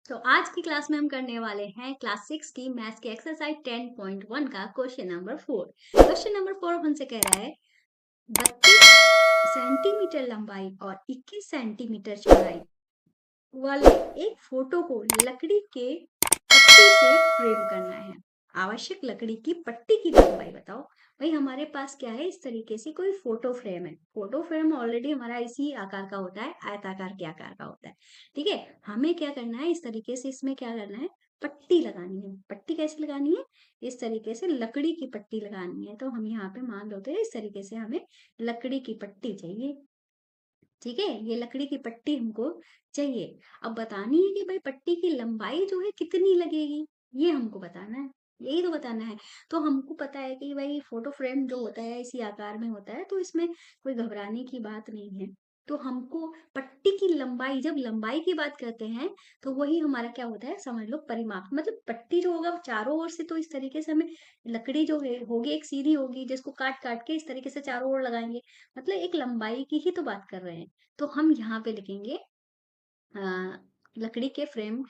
तो आज की क्लास में हम करने वाले हैं क्लास 6 की मैथ्स की एक्सरसाइज 10.1 का क्वेश्चन नंबर 4। क्वेश्चन नंबर 4 हमसे कह रहा है 32 सेंटीमीटर लंबाई और 21 सेंटीमीटर चौड़ाई वाले एक फोटो को लकड़ी के पट्टी से फ्रेम करना है। आवश्यक लकड़ी की पट्टी की लंबाई बताओ। भाई हमारे पास क्या है, इस तरीके से कोई फोटो फ्रेम है। फोटो फ्रेम ऑलरेडी हमारा इसी आकार का होता है, आयताकार के आकार का होता है। ठीक है, हमें क्या करना है, इस तरीके से इसमें क्या करना है, पट्टी लगानी है। पट्टी कैसे लगानी है, इस तरीके से लकड़ी की पट्टी लगानी है। तो हम यहाँ पे मान लो तो इस तरीके से हमें लकड़ी की पट्टी चाहिए। ठीक है, ये लकड़ी की पट्टी हमको चाहिए। अब बतानी है कि भाई पट्टी की लंबाई जो है कितनी लगेगी, ये हमको बताना है। यही तो बताना है। तो हमको पता है कि भाई फोटो फ्रेम जो होता है इसी आकार में होता है, तो इसमें कोई घबराने की बात नहीं है। तो हमको पट्टी की लंबाई, जब लंबाई की बात करते हैं तो वही हमारा क्या होता है, समझ लो परिमाप। मतलब पट्टी जो होगा चारों ओर से, तो इस तरीके से हमें लकड़ी जो है होगी एक सीधी होगी, जिसको काट काट के इस तरीके से चारों ओर लगाएंगे। मतलब एक लंबाई की ही तो बात कर रहे हैं। तो हम यहाँ पे लिखेंगे अ, लकड़ी के फ्रेम,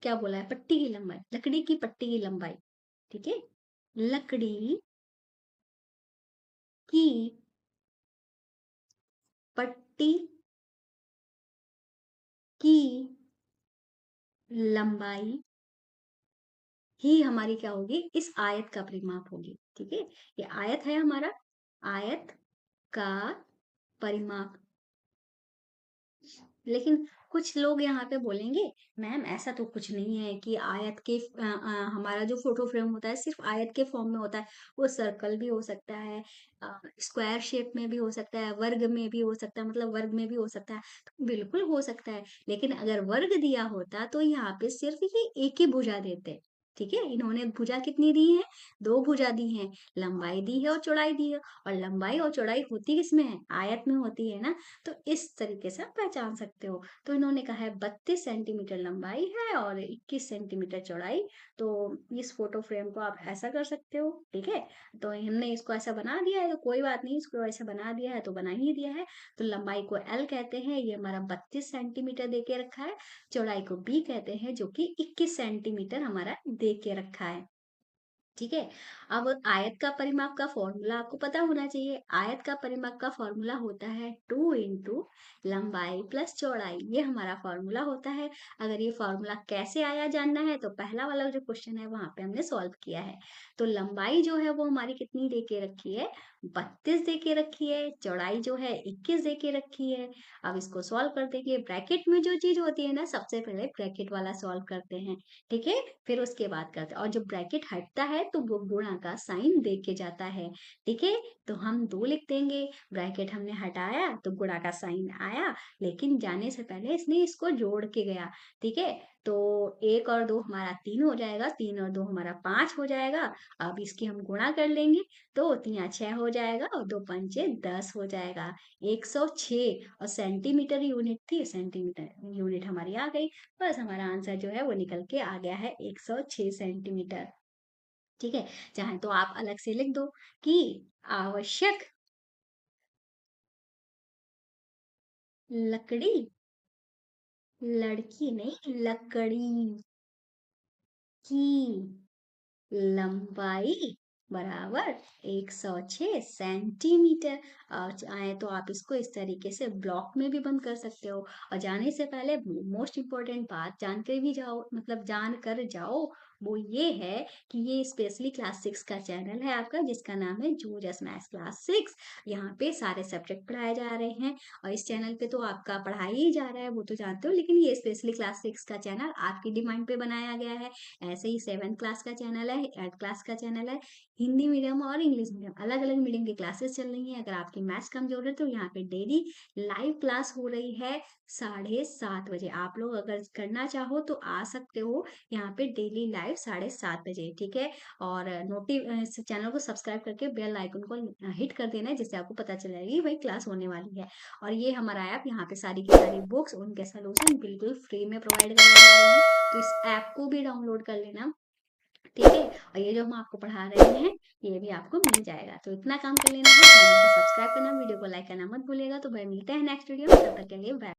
क्या बोला है, पट्टी की लंबाई, लकड़ी की पट्टी की लंबाई। ठीक है, लकड़ी की पट्टी की लंबाई ही हमारी क्या होगी, इस आयत का परिमाप होगी। ठीक है, ये आयत है हमारा, आयत का परिमाप। लेकिन कुछ लोग यहाँ पे बोलेंगे मैम ऐसा तो कुछ नहीं है कि आयत के हमारा जो फोटो फ्रेम होता है सिर्फ आयत के फॉर्म में होता है। वो सर्कल भी हो सकता है, स्क्वायर शेप में भी हो सकता है, वर्ग में भी हो सकता है, मतलब वर्ग में भी हो सकता है। तो बिल्कुल हो सकता है, लेकिन अगर वर्ग दिया होता तो यहाँ पे सिर्फ ये एक ही भुजा देते। ठीक है, इन्होंने भुजा कितनी दी है, दो भुजा दी है, लंबाई दी है और चौड़ाई दी है। और लंबाई और चौड़ाई होती किसमें है, आयत में होती है ना। तो इस तरीके से आप पहचान सकते हो। तो इन्होंने कहा है 32 सेंटीमीटर लंबाई है और 21 सेंटीमीटर चौड़ाई। तो इस फोटो फ्रेम को आप ऐसा कर सकते हो। ठीक है, तो हमने इसको ऐसा बना दिया है तो कोई बात नहीं, इसको ऐसा बना दिया है तो बना ही दिया है। तो लंबाई को एल कहते हैं, ये हमारा 32 सेंटीमीटर दे के रखा है। चौड़ाई को बी कहते हैं, जो कि 21 सेंटीमीटर हमारा दे के रखा है। ठीक है, अब आयत का परिमाप का फॉर्मूला आपको पता होना चाहिए। आयत का परिमाप का फॉर्मूला होता है 2 इंटू लंबाई प्लस चौड़ाई, ये हमारा फॉर्मूला होता है। अगर ये फॉर्मूला कैसे आया जानना है तो पहला वाला जो क्वेश्चन है वहां पे हमने सॉल्व किया है। तो लंबाई जो है वो हमारी कितनी दे के रखी है, 32 दे के रखी है। चौड़ाई जो है 21 दे के रखी है। अब इसको सॉल्व कर देंगे, ब्रैकेट में जो चीज होती है ना, सबसे पहले ब्रैकेट वाला सॉल्व करते हैं। ठीक है, फिर उसके बाद करते हैं, और जब ब्रैकेट हटता है तो वो गुणा का साइन दे के जाता है। ठीक है, तो हम 2 लिख देंगे, ब्रैकेट हमने हटाया तो गुणा का साइन आया, लेकिन जाने से पहले इसने इसको जोड़ के गया। ठीक है, तो 1 और 2 हमारा 3 हो जाएगा, 3 और 2 हमारा 5 हो जाएगा। अब इसकी हम गुणा कर लेंगे, तो 3 6 हो जाएगा और 2 पंचे 10 हो जाएगा। 106, और सेंटीमीटर यूनिट थी, सेंटीमीटर यूनिट हमारी आ गई। बस हमारा आंसर जो है वो निकल के आ गया है 106 सेंटीमीटर। ठीक है, चाहे तो आप अलग से लिख दो कि आवश्यक लकड़ी, लड़की नहीं लकड़ी की लंबाई बराबर 106 सेंटीमीटर। और चाहे तो आप इसको इस तरीके से ब्लॉक में भी बंद कर सकते हो। और जाने से पहले मोस्ट इम्पोर्टेंट बात जान कर भी जाओ, मतलब जान कर जाओ, वो ये है कि ये स्पेशली क्लास 6 का चैनल है आपका, जिसका नाम है जूजस मैथ्स क्लास 6। यहाँ पे सारे सब्जेक्ट पढ़ाए जा रहे हैं, और इस चैनल पे तो आपका पढ़ाई ही जा रहा है वो तो जानते हो, लेकिन ये स्पेशली क्लास 6 का चैनल आपकी डिमांड पे बनाया गया है। ऐसे ही 7th क्लास का चैनल है, 8th क्लास का चैनल है। हिंदी मीडियम और इंग्लिश मीडियम अलग अलग मीडियम की क्लासेस चल रही हैं। अगर आपकी मैथ्स कमजोर है तो यहाँ पे डेली लाइव क्लास हो रही है 7:30 बजे। आप लोग अगर करना चाहो तो आ सकते हो यहाँ पे डेली लाइव 7:30 बजे। ठीक है, और चैनल को सब्सक्राइब करके बेल आइकन को हिट कर देना है, जिससे आपको पता चल जाएगी भाई क्लास होने वाली है। और ये हमारा ऐप, यहाँ पे सारी की सारी बुक्स, उनके सोल्यूशन बिल्कुल फ्री में प्रोवाइड करवाए जा रहे हैं। तो इस ऐप को भी डाउनलोड कर लेना। ठीक है, और ये जो हम आपको पढ़ा रहे हैं ये भी आपको मिल जाएगा। तो इतना काम कर लेना है, चैनल को सब्सक्राइब करना, वीडियो को लाइक करना मत भूलिएगा। तो भाई मिलते हैं नेक्स्ट वीडियो में, तब तक के लिए बाय।